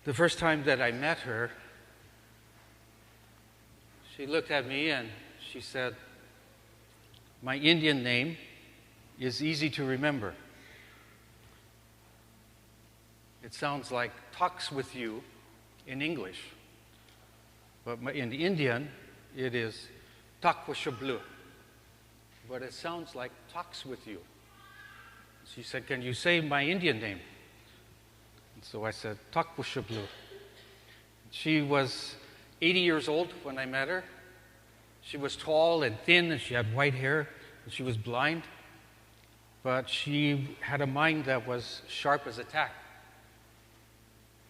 The first time that I met her, she looked at me and she said, "My Indian name is easy to remember. It sounds like talks with you in English. But in Indian, it is takwashablu. But it sounds like talks with you." She said, "Can you say my Indian name?" And so I said, "Takwashablu." She was 80 years old when I met her. She was tall and thin, and she had white hair, and she was blind. But she had a mind that was sharp as a tack.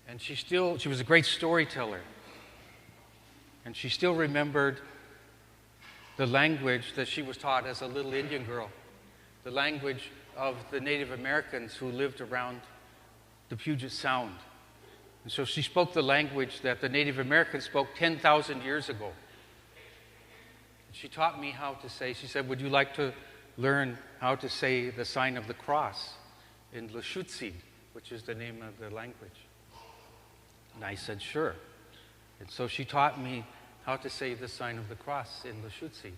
And she was a great storyteller. And she still remembered the language that she was taught as a little Indian girl, the language of the Native Americans who lived around the Puget Sound. And so she spoke the language that the Native Americans spoke 10,000 years ago. She taught me how to say, she said, "Would you like to learn how to say the sign of the cross in Lectionary, which is the name of the language?" And I said, "Sure." And so she taught me how to say the sign of the cross in Lectionary.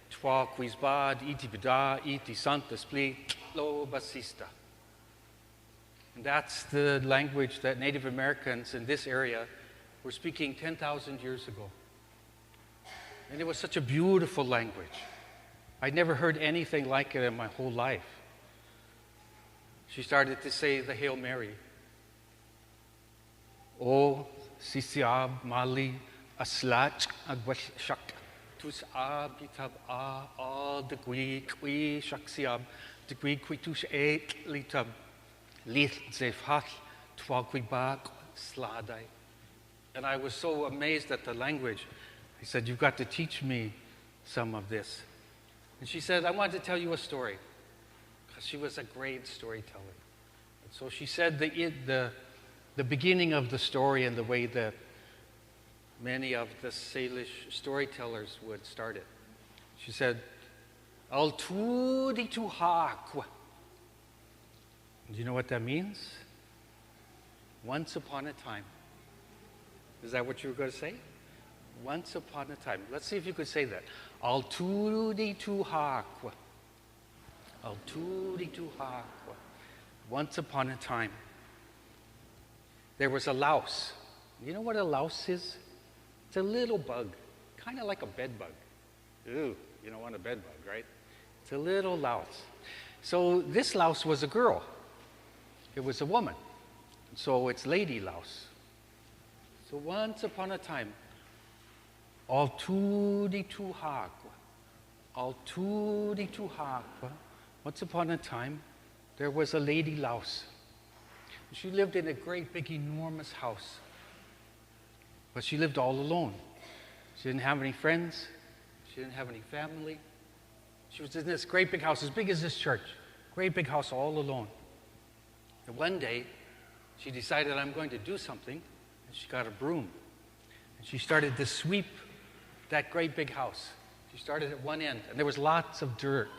Trois quisbad iti bida iti santa spli lo basista. And that's the language that Native Americans in this area were speaking 10,000 years ago. And it was such a beautiful language. I'd never heard anything like it in my whole life. She started to say the Hail Mary. O sisiab mali aslat agwashak tus abitab a degui qui shaksiab degui qui tus et litab lith zefhat twagui bak sladai. And I was so amazed at the language. I said, "You've got to teach me some of this." And she said, "I want to tell you a story," because she was a great storyteller. And so she said the beginning of the story in the way that many of the Salish storytellers would start it. She said, "Al tudi tu hakwa." Do you know what that means? Once upon a time. Is that what you were going to say? Once upon a time. Let's see if you could say that. Al tudi tu hakwa. Al tudi tu hakwa. Once upon a time, there was a louse. You know what a louse is? It's a little bug, kind of like a bed bug. Ooh, you don't want a bed bug, right? It's a little louse. So this louse was a girl. It was a woman. So it's lady louse. So once upon a time, al tudi tu hakwa. Al tudi tu hakwa. Once upon a time, there was a lady louse. She lived in a great, big, enormous house. But she lived all alone. She didn't have any friends. She didn't have any family. She was in this great big house, as big as this church. Great big house, all alone. And one day, she decided, "I'm going to do something." And she got a broom. And she started to sweep that great big house. She started at one end, and there was lots of dirt.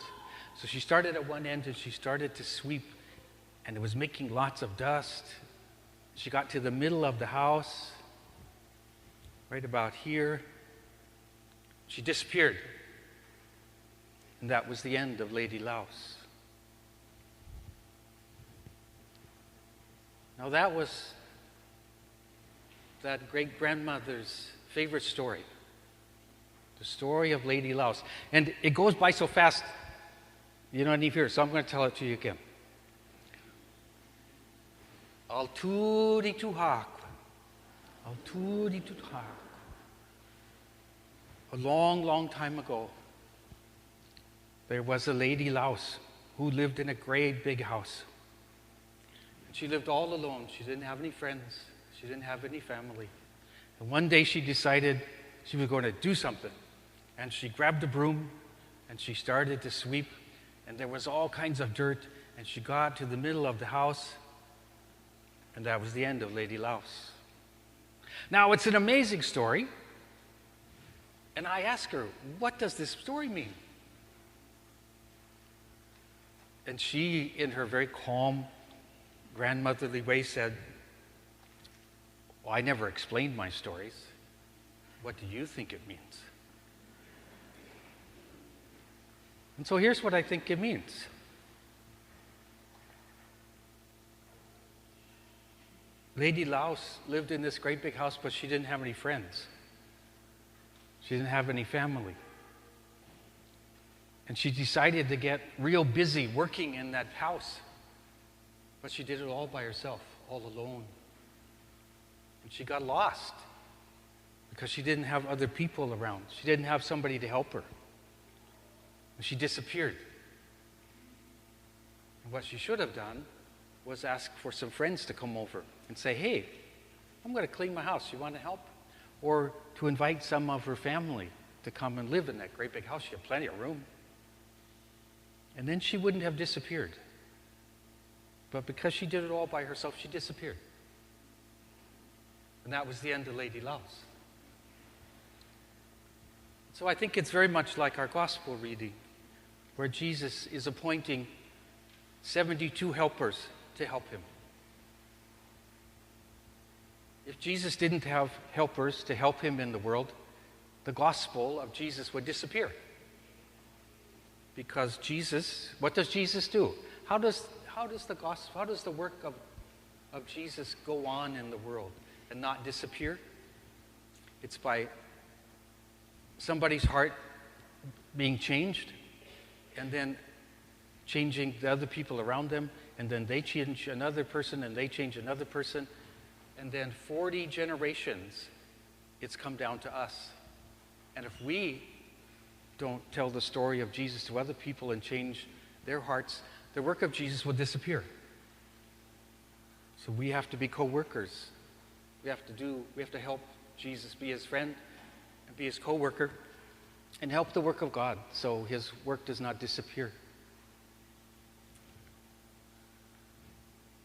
So she started at one end, and she started to sweep, and it was making lots of dust. She got to the middle of the house, right about here. She disappeared. And that was the end of Lady Louse. Now that was that great-grandmother's favorite story. The story of Lady Louse. And it goes by so fast, you don't even hear it, so I'm going to tell it to you again. Al tudi tu hakwa. Al tudi tu hakwa. A long, long time ago, there was a lady louse who lived in a great big house. And she lived all alone. She didn't have any friends. She didn't have any family. And one day she decided she was going to do something. And she grabbed a broom and she started to sweep. And there was all kinds of dirt. And she got to the middle of the house. And that was the end of Lady Louse. Now, it's an amazing story. And I asked her, "What does this story mean?" And she, in her very calm, grandmotherly way, said, Well, I never explained my stories. What do you think it means? And so here's what I think it means. Lady Laos lived in this great big house, but she didn't have any friends. She didn't have any family. And she decided to get real busy working in that house. But she did it all by herself, all alone. And she got lost because she didn't have other people around. She didn't have somebody to help her. And she disappeared. And what she should have done was ask for some friends to come over and say, hey, I'm going to clean my house. You want to help? Or to invite some of her family to come and live in that great big house. She had plenty of room. And then she wouldn't have disappeared. But because she did it all by herself, she disappeared. And that was the end of Lady Laos. So I think it's very much like our gospel reading, where Jesus is appointing 72 helpers to help him. If Jesus didn't have helpers to help him in the world, the gospel of Jesus would disappear. Because Jesus, what does Jesus do? How does the work of Jesus go on in the world and not disappear? It's by somebody's heart being changed, and then changing the other people around them, and then they change another person, and they change another person, and then 40 generations, it's come down to us. And if we don't tell the story of Jesus to other people and change their hearts, the work of Jesus will disappear. So we have to be co-workers. We have to help Jesus, be his friend and be his co-worker, and help the work of God so his work does not disappear.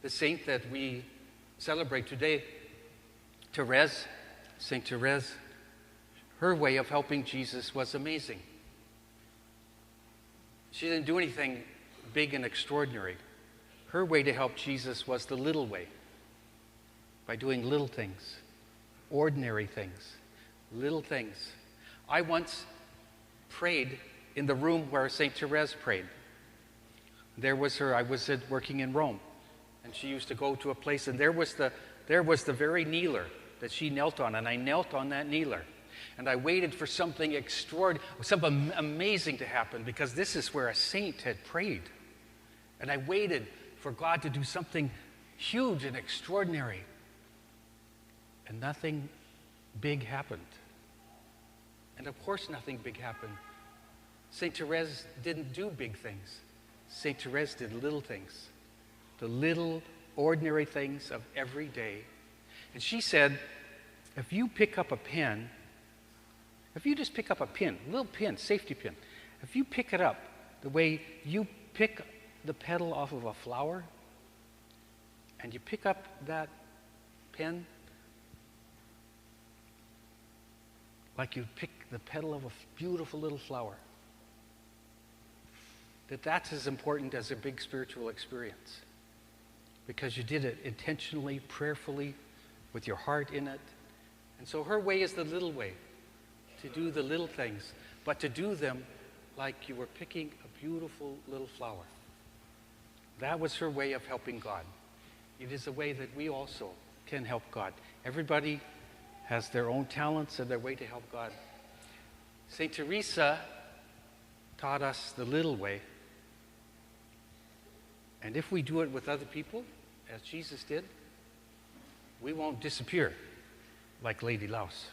The saint that we celebrate today, Thérèse, Saint Thérèse, her way of helping Jesus was amazing. She didn't do anything big and extraordinary. Her way to help Jesus was the little way, by doing little things, ordinary things, little things. I once prayed in the room where Saint Thérèse prayed. There was her, I was working in Rome, and she used to go to a place, and there was the very kneeler that she knelt on, and I knelt on that kneeler. And I waited for something extraordinary, something amazing to happen, because this is where a saint had prayed. And I waited for God to do something huge and extraordinary. And nothing big happened. And of course nothing big happened. Saint Thérèse didn't do big things. Saint Thérèse did little things. The little ordinary things of every day. And she said, if you pick up a pen, if you just pick up a pin, a little pin, safety pin, if you pick it up the way you pick the petal off of a flower, and you pick up that pen like you pick the petal of a beautiful little flower, that's as important as a big spiritual experience, because you did it intentionally, prayerfully, with your heart in it. And so her way is the little way, to do the little things, but to do them like you were picking a beautiful little flower. That was her way of helping God. It is a way that we also can help God. Everybody has their own talents and their way to help God. Saint Teresa taught us the little way. And if we do it with other people, as Jesus did, we won't disappear like Lady Laos.